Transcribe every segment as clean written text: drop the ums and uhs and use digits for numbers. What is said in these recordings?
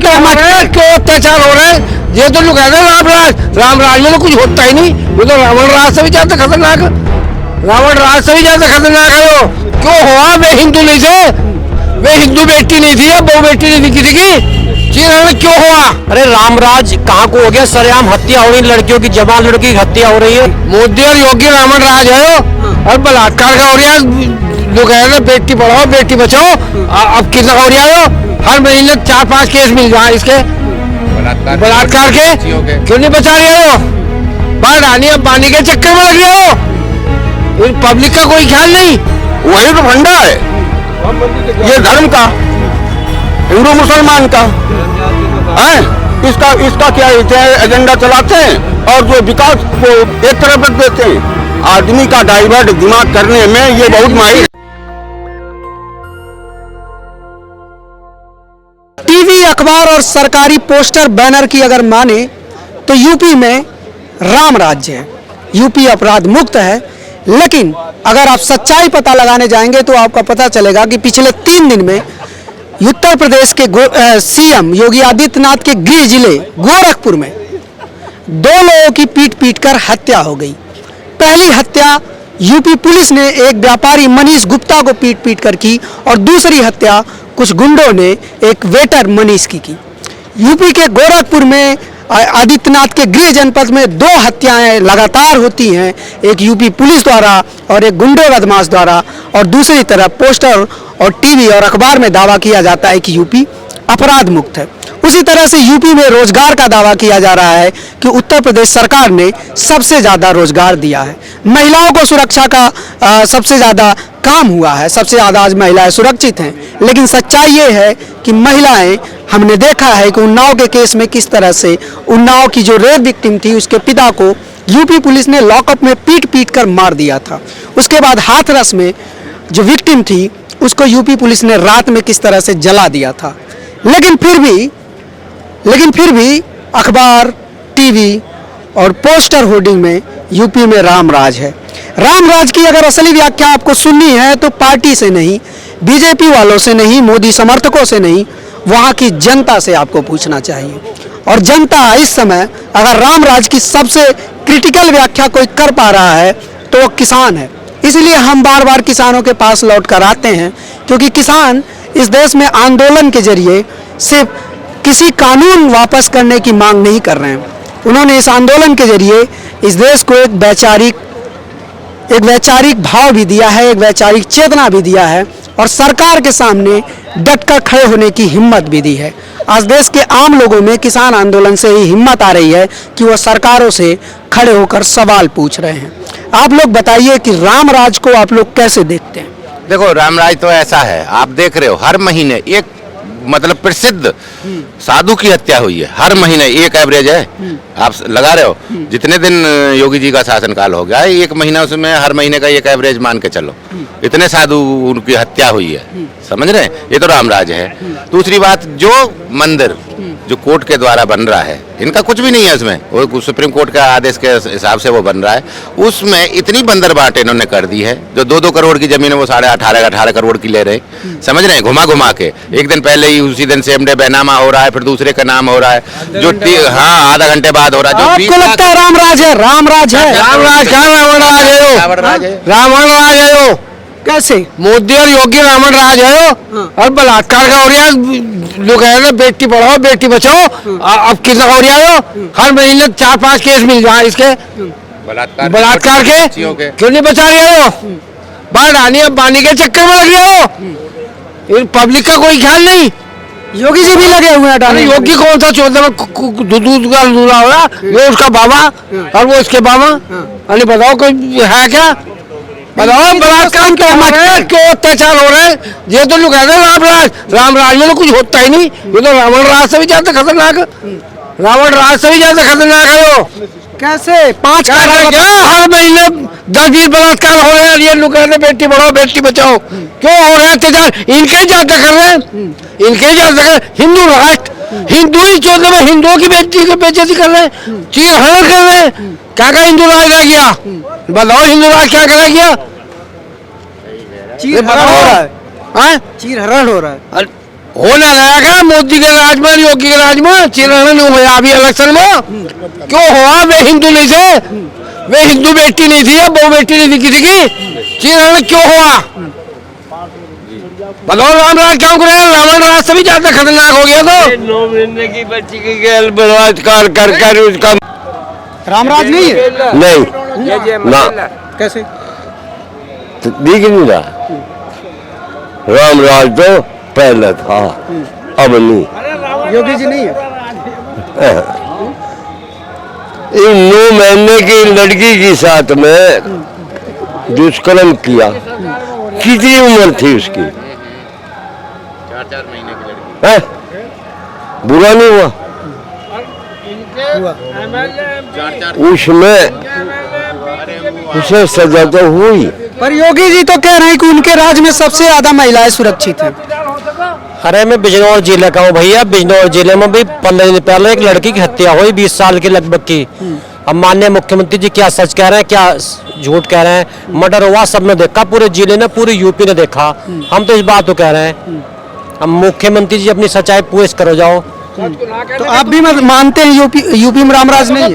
नाम क्या है? क्यों अत्याचार हो रहे हैं? ये तो लोग कहते हैं राम राज में तो कुछ होता ही नहीं। वो तो रावण राज से भी ज्यादा खतरनाक, रावण राज से भी ज्यादा खतरनाक है वो। क्यों हुआ? वे हिंदू नहीं थे, वे हिंदू बेटी नहीं थी या बहु बेटी नहीं थी किसी की। चीन क्यों हुआ? अरे रामराज कहाँ को हो गया? सरेआम हत्या हो रही, लड़कियों की, जवान लड़की की हत्या हो रही है। मोदी और योगी रावण राज है और बलात्कार का हो रहा है। लोग कह रहे बेटी पढ़ाओ बेटी बचाओ, अब कितना हो रहा है? हर महीने 4-5 केस मिल जाए इसके बलात्कार के। क्यों नहीं बचा रहे हो? बाढ़ आनी पानी के चक्कर में लग रहे हो। पब्लिक का कोई ख्याल नहीं। वही तो फंडा है ये धर्म का, हिंदू मुसलमान का है। इसका क्या एजेंडा चलाते हैं और जो विकास को एक तरफ रख देते हैं। आदमी का डाइवर्ट दिमाग करने में ये बहुत माहिर। टीवी, अखबार और सरकारी पोस्टर बैनर की अगर माने तो यूपी में राम राज्य है, यूपी अपराध मुक्त है। लेकिन अगर आप सच्चाई पता लगाने जाएंगे तो आपका पता चलेगा कि पिछले 3 दिन में उत्तर प्रदेश के सीएम योगी आदित्यनाथ के गृह जिले गोरखपुर में 2 लोगों की पीट कर हत्या हो गई। पहली हत्या यूपी पुलिस ने एक व्यापारी मनीष गुप्ता को पीट कर की और दूसरी हत्या कुछ गुंडों ने एक वेटर मनीष की। यूपी के गोरखपुर में आदित्यनाथ के गृह जनपद में 2 हत्याएं लगातार होती हैं, एक यूपी पुलिस द्वारा और एक गुंडे बदमाश द्वारा। और दूसरी तरफ पोस्टर और टीवी और अखबार में दावा किया जाता है कि यूपी अपराध मुक्त है। उसी तरह से यूपी में रोजगार का दावा किया जा रहा है कि उत्तर प्रदेश सरकार ने सबसे ज़्यादा रोजगार दिया है, महिलाओं को सुरक्षा का सबसे ज़्यादा काम हुआ है, सबसे ज़्यादा आज महिलाएं सुरक्षित हैं। लेकिन सच्चाई ये है कि महिलाएं, हमने देखा है कि उन्नाव के केस में किस तरह से उन्नाव की जो रेप विक्टिम थी उसके पिता को यूपी पुलिस ने लॉकअप में पीट कर मार दिया था। उसके बाद हाथरस में जो विक्टिम थी उसको यूपी पुलिस ने रात में किस तरह से जला दिया था। लेकिन फिर भी अखबार, टीवी और पोस्टर होर्डिंग में यूपी में राम राज है। राम राज की अगर असली व्याख्या आपको सुननी है तो पार्टी से नहीं, बीजेपी वालों से नहीं, मोदी समर्थकों से नहीं, वहाँ की जनता से आपको पूछना चाहिए। और जनता इस समय अगर राम राज की सबसे क्रिटिकल व्याख्या कोई कर पा रहा है तो वो किसान है। इसलिए हम बार बार किसानों के पास लौट कर आते हैं, क्योंकि किसान इस देश में आंदोलन के जरिए सिर्फ किसी कानून वापस करने की मांग नहीं कर रहे हैं। उन्होंने इस आंदोलन के जरिए इस देश को एक वैचारिक भाव भी दिया है, एक वैचारिक चेतना भी दिया है और सरकार के सामने डटकर खड़े होने की हिम्मत भी दी है। आज देश के आम लोगों में किसान आंदोलन से ही हिम्मत आ रही है कि वो सरकारों से खड़े होकर सवाल पूछ रहे हैं। आप लोग बताइए कि राम राज को आप लोग कैसे देखते हैं? देखो, रामराज तो ऐसा है, आप देख रहे हो हर महीने एक मतलब प्रसिद्ध साधु की हत्या हुई है। हर महीने एक एवरेज है, आप लगा रहे हो। जितने दिन योगी जी का शासनकाल हो गया है, 1 महीना उसमें हर महीने का एक एवरेज मान के चलो, इतने साधु उनकी हत्या हुई है। समझ रहे हैं? ये तो रामराज है। दूसरी बात, जो मंदिर जो कोर्ट के द्वारा बन रहा है, इनका कुछ भी नहीं है उसमें, वो सुप्रीम कोर्ट का आदेश के हिसाब से वो बन रहा है। उसमें इतनी बंदर बाट इन्होंने कर दी है, जो 2-2 करोड़ की जमीन है वो 18.5 करोड़ की ले रहे। समझ रहे हैं? घुमा के एक दिन पहले ही उसी दिन सेम डे बैनामा हो रहा है, फिर दूसरे का नाम हो रहा है, जो हाँ आधा घंटे बाद हो रहा है। आपको लगता है रामराज है? रामराज है? रामराज क्या? रावण राज है। रावण राज है। कैसे? मोदी और योगी रावण राज है और बलात्कार का हो रहा है। लोग कह रहे बेटी पढ़ाओ बेटी बचाओ, अब कितना हो रहा है? हर महीने 4-5 केस मिल जाए इसके बलात्कार के। क्यों नहीं बचा रहे हो? बाढ़ आनी पानी के चक्कर में लग रहे हो। पब्लिक का कोई ख्याल नहीं। योगी जी भी लगे हुए हैं। अरे योगी कौन सा 14 में दूध का दूल्हा हो रहा, वो उसका बाबा और वो इसके बाबा। अरे बताओ कोई है क्या? बताओ बलात्कार क्यों अत्याचार हो रहे हैं? ये तो लोग कहते हैं राम राज में तो कुछ होता ही नहीं। ये तो रावण राज से भी ज्यादा खतरनाक, रावण राज से भी ज्यादा खतरनाक है वो। कैसे? 5 हर महीने 10-20 बलात्कार हो रहे हैं। ये लोग कहते हैं बेटी पढ़ाओ बेटी बचाओ। क्यों हो रहे हैं अत्याचार? इनके ज्यादा कर रहे हैं, इनके ज्यादा कर। हिंदू राष्ट्र, हिंदू ही 14 में हिंदुओं की बेटी की बेइज्जती कर रहे हैं, चीर हरण कर रहे हैं। क्या हिंदू राज रह गया? बताओ हिंदू राज क्या रह गया? चीर हरण हो रहा है। चीर हरण हो रहा है। होना रहेगा मोदी के राज में, योगी के राज में। चिरण नहीं हुआ अभी इलेक्शन में, क्यों हुआ? वे हिंदू नहीं थे, वे हिंदू बेटी नहीं थी, बहु बेटी नहीं थी किसी की। चिरण क्यों हुआ? बताओ रामराज क्यों करे? रावण राज से भी ज्यादा खतरनाक हो गया। तो 9 महीने की बच्ची की गैल बलात्कार कर कर उसका रामराज नहीं है? नहीं ना कैसे? दिख नहीं रहा। रामराज तो पहले था, अब नहीं। योगी जी नहीं है? इन 9 महीने की लड़की के साथ में दुष्कर्म किया। कितनी उम्र थी उसकी? 4 महीने की लड़की। है? बुरा नहीं हुआ? उसमें उसे सजा तो हुई। पर योगी जी तो कह रहे हैं कि उनके राज में सबसे ज्यादा महिलाएं सुरक्षित हैं। अरे मैं बिजनौर जिले का हूँ भैया। बिजनौर जिले में भी 15 दिन पहले एक लड़की की हत्या हुई, 20 साल की लगभग की। अब माननीय मुख्यमंत्री जी क्या सच कह रहे हैं क्या झूठ कह रहे हैं? मर्डर हुआ, सबने देखा, पूरे जिले ने, पूरी यूपी ने देखा। हम तो इस बात को कह रहे हैं, अब मुख्यमंत्री जी अपनी सच्चाई पेश करो जाओ। तो आप भी मानते हैं यूपी में रामराज नहीं है?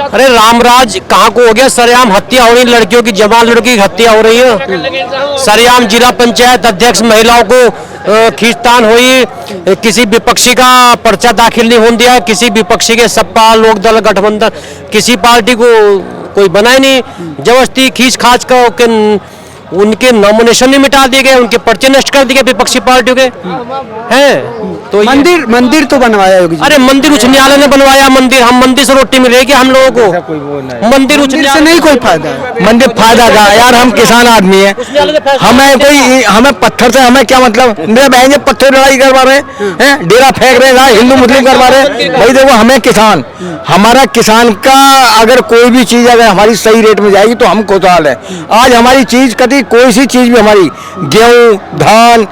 अरे रामराज कहाँ को हो गया? सरेआम हत्या हो रही, लड़कियों की, जवान लड़की की हत्या हो रही है। सरेआम जिला पंचायत अध्यक्ष महिलाओं को खींचतान हुई, किसी विपक्षी का पर्चा दाखिल नहीं होने दिया, किसी विपक्षी के सपा लोक दल गठबंधन किसी पार्टी को कोई बना ही नहीं, जबरदस्ती खींच खाच कर उनके नॉमिनेशन भी मिटा दिए गए, उनके पर्चे नष्ट कर दिए विपक्षी पार्टियों के हैं। तो मंदिर तो बनवाया योगी जी। अरे मंदिर उच्च न्यायालय ने बनवाया। मंदिर, हम मंदिर से रोटी मिलेगी हम लोगों को? मंदिर उच्च से नहीं कोई फायदा है। मंदिर फायदा का यार, हम किसान आदमी है, हमें पत्थर से हमें क्या मतलब? मेरे बहन जी पत्थर लड़ाई करवा रहे हैं, डेरा फेंक रहे हैं, हिंदू मुस्लिम करवा रहे हैं। भाई देखो, हमें किसान, हमारा किसान का अगर कोई भी चीज अगर हमारी सही रेट में जाएगी तो हम खुशहाल है। आज हमारी चीज कभी कोई सी चीज भी हमारी, गेहूं, धान,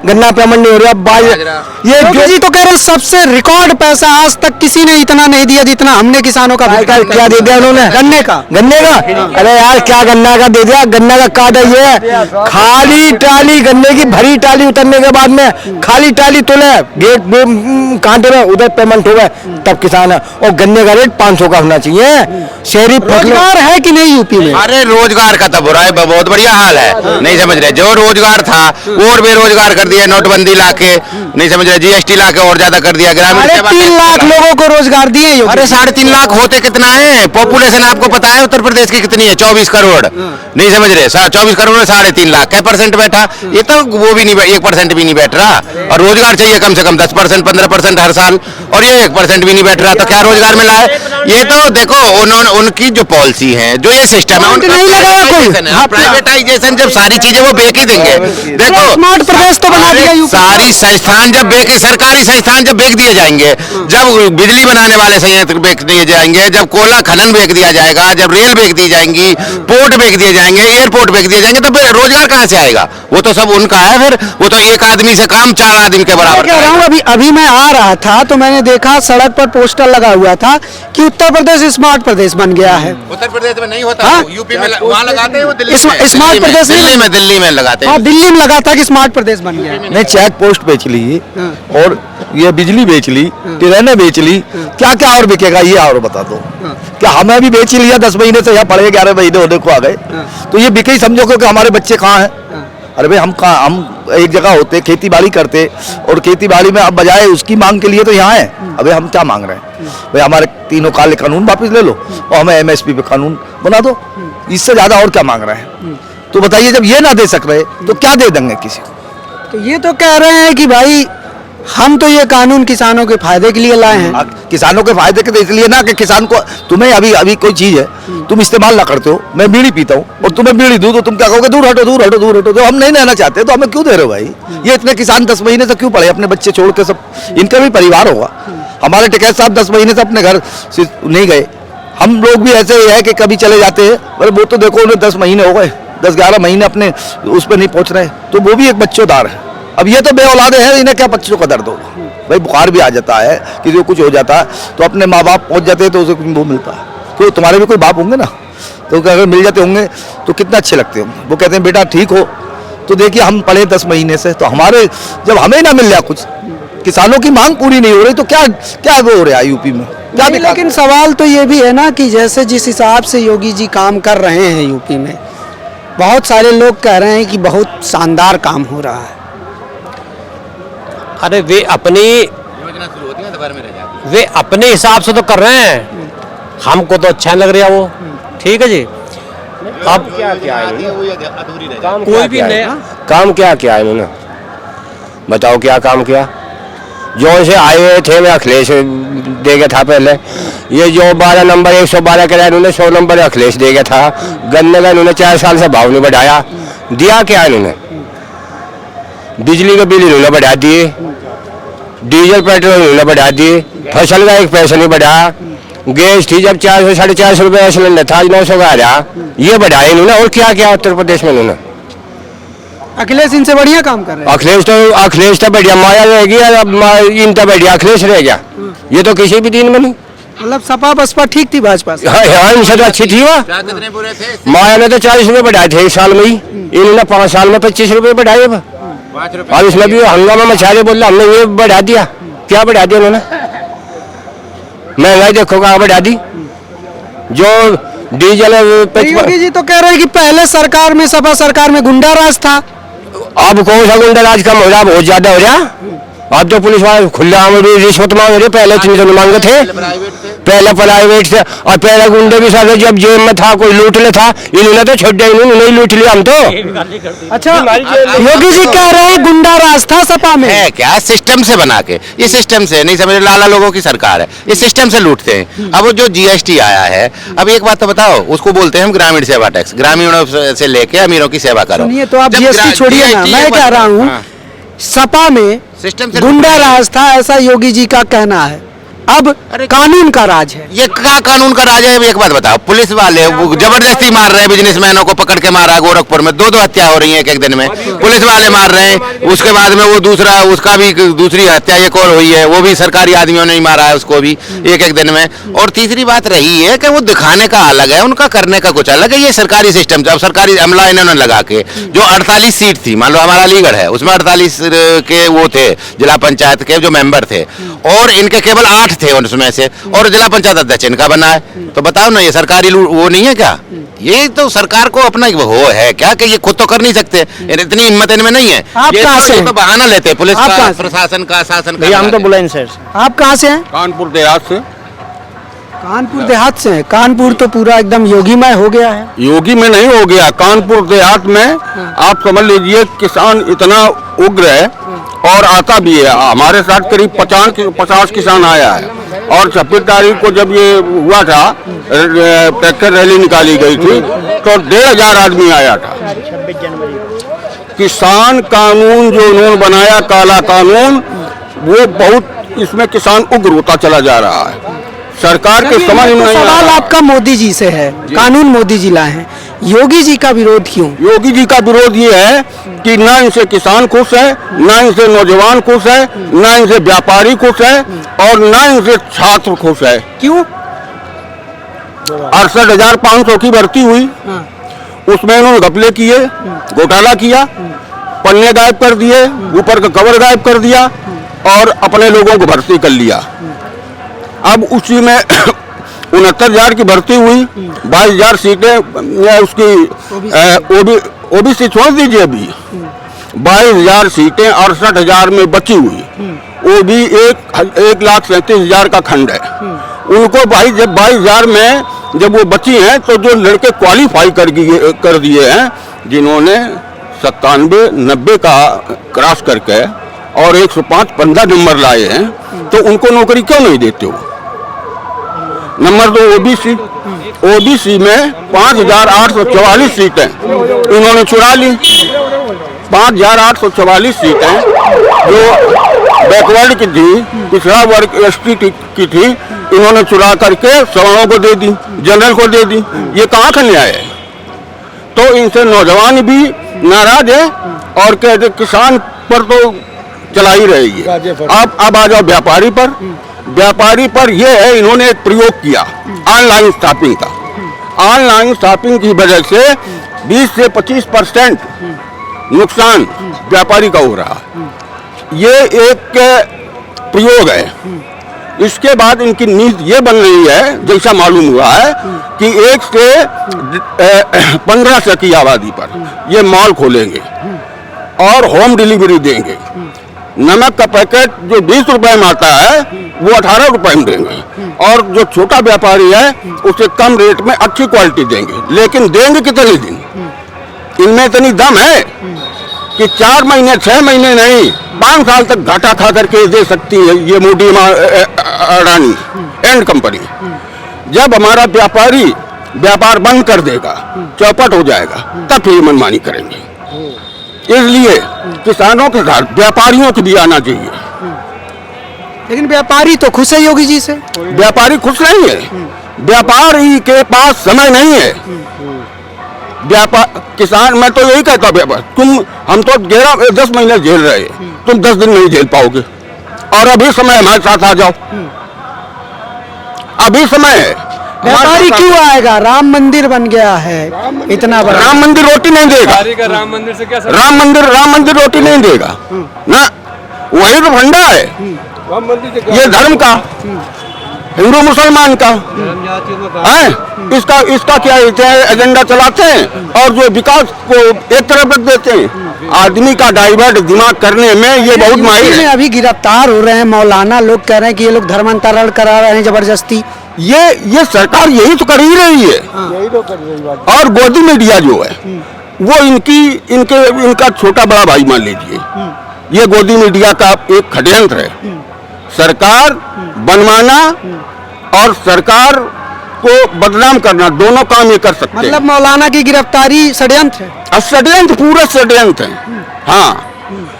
गन्ना पेमेंट नहीं हो रहा, बाजरा, ये योगी जी तो कह रहे हैं सबसे रिकॉर्ड पैसा आज तक किसी ने इतना नहीं दिया जितना हमने किसानों का। क्या दे दिया उन्होंने? गन्ने का। अरे यार क्या गन्ना का दे दिया? गन्ना का काट है ये, खाली टाली गन्ने की भरी टाली उतरने के बाद में खाली टाली तोले गेट कांटे में उधर पेमेंट हो गए, तब किसान है। और गन्ने का रेट 500 का होना चाहिए। शहरी रोजगार है कि नहीं यूपी में? अरे रोजगार का तो बुरा है, बहुत बढ़िया हाल है। नहीं समझ रहे, जो रोजगार था और बेरोजगार कर दिया, नोटबंदी लाके, नहीं समझ रहे, जीएसटी लाके और ज्यादा कर दिया। ग्रामीण 3 लाख लोगों को रोजगार दिए योगी। अरे 3.5 लाख होते कितना है? पॉपुलेशन आपको पता है उत्तर प्रदेश की कितनी है? 24 करोड़। नहीं समझ रहे, 24 करोड़ में 3.5 लाख, क्या परसेंट बैठा? ये तो वो भी नहीं, 1% भी नहीं बैठ रहा। और रोजगार चाहिए कम से कम 10%, 15% हर साल, और ये 1% भी नहीं बैठ रहा, तो क्या रोजगार मिला है? ये तो देखो उन्होंने, उनकी जो पॉलिसी है, जो ये सिस्टम है, नहीं लगाया कोई। प्राइवेटाइजेशन, जब सारी चीजें वो बेच ही देंगे। देखो स्मार्ट प्रदेश तो बना दिया यूपी। सारी संस्थान जब सरकारी संस्थान जब बेच दिए जाएंगे, जब बिजली बनाने वाले संयंत्र बेच दिए जाएंगे, जब कोयला खनन बेच दिया जाएगा, जब रेल बेच दी जाएंगी, पोर्ट बेच दिए जाएंगे, एयरपोर्ट बेच दिए जाएंगे, तो फिर रोजगार कहाँ से आएगा? वो तो सब उनका है। फिर वो तो एक आदमी से काम 4 आदमी के बराबर कह रहा हूँ। अभी मैं आ रहा था तो मैंने देखा सड़क पर पोस्टर लगा हुआ था कि उत्तर प्रदेश स्मार्ट प्रदेश बन गया है। उत्तर प्रदेश में नहीं होता, यूपी में वहाँ लगाते हैं, वो दिल्ली स्मार्ट प्रदेश दिल्ली में लगाते हैं। हाँ, दिल्ली में लगा था कि स्मार्ट प्रदेश बन गया। ने चेक पोस्ट बेच ली और ये बिजली बेच ली, ट्रेनें बेच ली, क्या क्या और बिकेगा ये और बता दो। क्या हमें भी बेच ही लिया? 10 महीने से यहाँ पड़े, 11 महीने होने को आ गए, तो ये बिके ही समझो क्योंकि हमारे बच्चे कहाँ हैं? अरे भाई हम एक जगह होते, खेती बाड़ी करते, और खेती बाड़ी में अब बजाय उसकी मांग के लिए तो यहाँ है। अबे हम क्या मांग रहे हैं भाई? हमारे तीनों काले कानून वापस ले लो और हमें एमएसपी पे कानून बना दो। इससे ज्यादा और क्या मांग रहे हैं? तो बताइए, जब ये ना दे सक रहे तो क्या दे देंगे किसी को? तो ये तो कह रहे हैं कि भाई हम तो ये कानून किसानों के फायदे के लिए लाए हैं। किसानों के फायदे के इसलिए ना कि किसान को, तुम्हें अभी कोई चीज है तुम इस्तेमाल ना करते हो, मैं बीड़ी पीता हूँ और तुम्हें बीड़ी दूं तो तुम क्या कहोगे? दूर हटो, दूर हटो, दूर हटो। जो हम नहीं रहना चाहते तो हमें क्यों दे रहे हो भाई? ये इतने किसान 10 महीने से क्यों पड़े अपने बच्चे छोड़ के? सब इनका भी परिवार होगा। हमारे टिकैत साहब 10 महीने से अपने घर से नहीं गए। हम लोग भी ऐसे ही है कि कभी चले जाते हैं, पर वो तो देखो उन्हें 10 महीने हो गए, 10-11 महीने अपने उस पर नहीं पहुंच रहे, तो वो भी एक बच्चोदार है। अब ये तो बेऔलादे हैं, इन्हें क्या बच्चों का दर्द होगा भाई? बुखार भी आ जाता है, किसी को कुछ हो जाता है तो अपने माँ बाप पहुंच जाते हैं तो उसे वो मिलता है। तो तुम्हारे भी कोई बाप होंगे ना, तो अगर मिल जाते होंगे तो कितना अच्छे लगते होंगे। वो कहते हैं बेटा ठीक हो तो देखिए हम पढ़े 10 महीने से, तो हमारे जब हमें ना मिल रहा कुछ, किसानों की मांग पूरी नहीं हो रही, तो क्या क्या वो हो रहा है यूपी में, क्या नहीं, लेकिन सवाल तो ये भी है ना कि जैसे जिस हिसाब से योगी जी काम कर रहे हैं यूपी में, बहुत सारे लोग कह रहे हैं कि बहुत शानदार काम हो रहा है। अरे वे अपने हिसाब से तो कर रहे हैं, हमको तो अच्छा लग रहा है वो, ठीक है जी। अब क्या क्या है कोई भी नया काम क्या क्या है इन्होंने, बताओ क्या काम किया। जो से आए हुए थे मैं अखिलेश दे गया था पहले, ये जो 12 नंबर 112 के लिए इन्होंने 100 नंबर अखिलेश दे गया था। गन्ने का इन्होंने 4 साल से भाव नहीं बढ़ाया, दिया क्या इन्होंने, बिजली के बिल इन्होंने बढ़ा दिए, डीजल पेट्रोल इन्होंने बढ़ा दिए, फसल का 1 पैसा नहीं बढ़ाया, गैस थी जब 400 साढ़े 400 रुपये सिलेंडर था, 900 का आ रहा, ये बढ़ाया इन्होंने। और क्या क्या उत्तर प्रदेश में इन्होंने, अखिलेश इनसे बढ़िया काम कर रहे हैं। अखिलेश तो बढ़िया माया रह गया, अब इन तो बढ़िया अखिलेश रह गया, ये तो किसी भी दिन में नहीं। मतलब सपा बसपा ठीक थी भाजपा से। हाँ इनसे तो अच्छी थी वह। माया ने तो 40 रुपये बढ़ाए थे 1 साल में ही, इन्होंने 5 साल में 25 रुपये बढ़ाए। अब इसमें भी हंगामा मचा रहे, बोल रहे हमने ये बढ़ा दिया, क्या बढ़ा दिया उन्होंने, महंगाई देखो कहाँ बढ़ा दी। जो डीजल योगी जी तो कह रहे हैं कि पहले सरकार में, सपा सरकार में गुंडा राज था। अब कौन सा गुंडा राज कम हो रहा, बहुत ज्यादा हो रहा। अब तो पुलिस वाले खुला रिश्वत मांग रहे, पहले इतनी तो मांगे थे, पहले प्राइवेट से, और पहले गुंडे भी सारे जब जेब में था कोई लूट ले था, इन्होंने तो छोड़ दिया, इन्होंने लूट लिया हम तो। अच्छा योगी जी कह रहे हैं गुंडा राज था सपा में, है क्या सिस्टम से बना के, ये सिस्टम से नहीं समझ, लाला लोगों की सरकार है, इस सिस्टम से लूटते हैं। अब वो जो जीएसटी आया है, अब एक बात तो बताओ, उसको बोलते हैं हम ग्रामीण सेवा टैक्स, ग्रामीणों से लेके अमीरों की सेवा करो। सुनिए तो आप जीएसटी छोड़िए ना, मैं कह रहा हूँ सपा में सिस्टम से गुंडा राज था, ऐसा योगी जी का कहना है। अब कानून का राज है। ये क्या कानून का राज है? एक बात बताओ, पुलिस वाले वो जबरदस्ती मार रहे हैं, बिजनेसमैनों को पकड़ के मारा, गोरखपुर में 2-2 हत्या हो रही है एक दिन में, पुलिस वाले मार रहे हैं। उसके बाद में वो दूसरा, उसका भी दूसरी हत्या एक और हुई है, वो भी सरकारी आदमियों ने ही मारा है उसको भी एक दिन में। और तीसरी बात रही है कि वो दिखाने का अलग है, उनका करने का कुछ अलग है। ये सरकारी सिस्टम, अब सरकारी अमला इन्होंने लगा के, जो 48 सीट थी, मान लो हमारा अलीगढ़ है, उसमें 48 के वो थे जिला पंचायत के जो मेंबर थे, और इनके केवल 8 थे उसमें से, और जिला पंचायत अध्यक्ष इनका बना है। तो बताओ ना, ये सरकारी वो नहीं है क्या? ये तो सरकार को अपना वो है क्या कि ये खुद तो कर नहीं सकते, इतनी हिम्मत इनमें नहीं है। आप कहाँ से? तो बहाना लेते हैं पुलिस का, प्रशासन का, शासन का। हम तो बुलंदशहर से। आप कहाँ से हैं? कानपुर देहात से। कानपुर देहात से हैं। कानपुर तो पूरा एकदम योगीमय हो गया है। योगी में नहीं हो गया, कानपुर देहात में आप समझ लीजिए किसान इतना उग्र है, और आता भी है। हमारे साथ करीब 50 किसान आया है, और 26 तारीख को जब ये हुआ था, ट्रैक्टर रैली निकाली गई थी, तो 1500 आदमी आया था। किसान कानून जो उन्होंने बनाया, काला कानून, वो बहुत, इसमें किसान उग्र होता चला जा रहा है। सरकार के समझ में नहीं। सवाल आपका मोदी जी से है, कानून मोदी जी लाए हैं, योगी जी का विरोध क्यों? योगी जी का विरोध ये है कि ना इनसे किसान खुश है, ना इनसे नौजवान खुश है, ना इनसे व्यापारी खुश है, और ना इनसे छात्र खुश है। क्यों? 68,500 की भर्ती हुई, उसमें इन्होंने घपले किए, घोटाला किया, पन्ने गायब कर दिए, ऊपर का कवर गायब कर दिया, और अपने लोगों को भर्ती कर लिया। अब उसी में 69,000 की भर्ती हुई, 22,000 सीटें उसकी ओबीसी छोड़ दीजिए, अभी 22,000 सीटें 68,000 में बची हुई, वो भी 1,37,000 का खंड है। उनको भाई जब 22,000 में जब वो बची हैं, तो जो लड़के क्वालिफाई कर दिए हैं, जिन्होंने 97, 90 का क्रॉस करके और 105, 15 नंबर लाए हैं, तो उनको नौकरी क्यों नहीं देते हो? नंबर 2 ओबीसी में 5,844 सीटें इन्होंने चुरा ली। 5,844 सीटें जो बैकवर्ड की थी, पिछड़ा वर्ग एसटी की थी, इन्होंने चुरा करके सवर्णों को दे दी, जनरल को दे दी। ये कहाँ का न्याय है? तो इनसे नौजवान भी नाराज है, और कहते किसान पर तो चला ही रहेगी। अब आ जाओ व्यापारी पर। व्यापारी पर यह है, इन्होंने एक प्रयोग किया ऑनलाइन शॉपिंग का। ऑनलाइन शॉपिंग की वजह से 20 से 25% नुकसान व्यापारी का हो रहा है। ये एक प्रयोग है। इसके बाद इनकी नीति ये बन रही है, जैसा मालूम हुआ है कि 1 से 15 तक की आबादी पर ये मॉल खोलेंगे और होम डिलीवरी देंगे। नमक का पैकेट जो 20 रुपए में आता है वो 18 रुपए में देंगे और जो छोटा व्यापारी है उसे कम रेट में अच्छी क्वालिटी देंगे। लेकिन देंगे कितने दिन? इनमें इतनी दम है कि 4 महीने 6 महीने नहीं 5 साल तक घाटा खा करके दे सकती है ये मोदी अडानी एंड कंपनी। जब हमारा व्यापारी व्यापार बंद कर देगा, चौपट हो जाएगा, तब फिर मनमानी करेंगे। इसलिए किसानों के साथ व्यापारियों को भी आना चाहिए। लेकिन व्यापारी तो खुश है योगी जी से। व्यापारी खुश नहीं है, व्यापारी के पास समय नहीं है। व्यापार किसान, मैं तो यही कहता व्यापार, हम तो 10 महीने झेल रहे हैं, तुम 10 दिन नहीं झेल पाओगे और अभी समय हमारे साथ आ जाओ। अभी समय है। व्यापारी क्यों आएगा? राम मंदिर बन गया है इतना बड़ा। राम मंदिर रोटी नहीं देगा। राम मंदिर से क्या राम मंदिर रोटी नहीं देगा ना। वही तो फंडा है ये धर्म का, हिंदू मुसलमान का है। इसका क्या एजेंडा चलाते हैं और जो विकास को एक तरफ रख देते हैं। आदमी का डाइवर्ट दिमाग करने में ये बहुत माहिर है। अभी गिरफ्तार हो रहे हैं मौलाना, लोग कह रहे हैं कि ये लोग धर्मांतरण करा रहे हैं जबरदस्ती। ये सरकार यही तो कर ही रही है। और गोदी मीडिया जो है वो इनका छोटा बड़ा भाई मान लीजिए। ये गोदी मीडिया का एक षड्यंत्र है। सरकार बनवाना और सरकार को बदनाम करना, दोनों काम ये कर सकते हैं। मतलब मौलाना की गिरफ्तारी षड्यंत्र है। षड्यंत्र, पूरा षड्यंत्र है। हाँ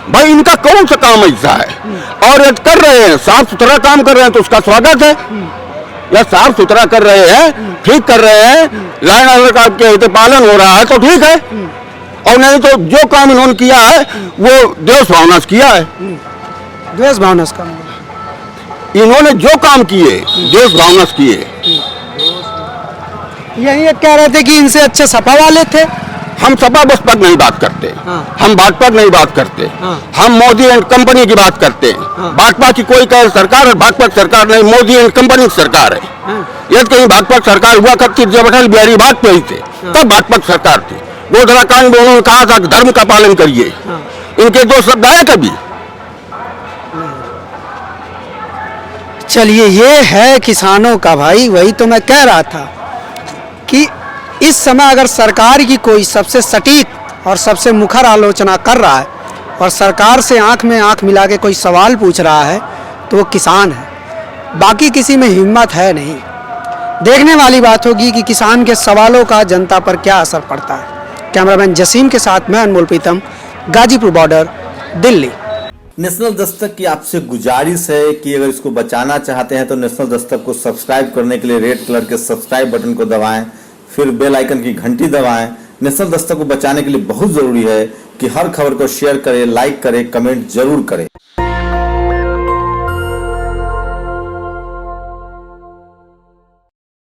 भाई, इनका कौन सा काम ऐसा है? और कर रहे हैं, साफ सुथरा काम कर रहे हैं तो उसका स्वागत है। या साफ सुथरा कर रहे हैं, ठीक कर रहे हैं, लाइन ऑर्डर का के पालन हो रहा है तो ठीक है। और नहीं तो जो काम इन्होंने किया है वो देश भावना से किया है। द्वेष भावना से काम इन्होंने जो काम किए देश भावना से किए। यही कह रहे थे कि इनसे अच्छे सपा वाले थे। हम सपा बसपा की नहीं बात करते, हम भाजपा की नहीं बात करते, हम मोदी एंड कंपनी की बात करते हैं। भाजपा की कोई कहे सरकार और भाजपा की सरकार नहीं, मोदी एंड कंपनी की सरकार है। यदि कहीं भाजपा की सरकार हुआ करती जब अटल बिहारी वाजपेयी थे तब भाजपा की सरकार थी। गोधरा कांड में उन्होंने कहा था कि धर्म का पालन करिए। इनके दो शब्द आए कभी? चलिए, ये है किसानों का भाई। वही तो मैं कह रहा था कि इस समय अगर सरकार की कोई सबसे सटीक और सबसे मुखर आलोचना कर रहा है और सरकार से आंख में आंख मिला के कोई सवाल पूछ रहा है तो वो किसान है। बाकी किसी में हिम्मत है नहीं। देखने वाली बात होगी कि किसान के सवालों का जनता पर क्या असर पड़ता है। कैमरामैन जसीम के साथ मैं अनमोल प्रीतम, गाजीपुर बॉर्डर, दिल्ली। नेशनल दस्तक की आपसे गुजारिश है कि अगर इसको बचाना चाहते हैं तो नेशनल दस्तक को सब्सक्राइब करने के लिए रेड कलर के सब्सक्राइब बटन को दबाएं, फिर बेल आइकन की घंटी दबाएं। नेशनल दस्तक को बचाने के लिए बहुत जरूरी है कि हर खबर को शेयर करें, लाइक करें, कमेंट जरूर करें।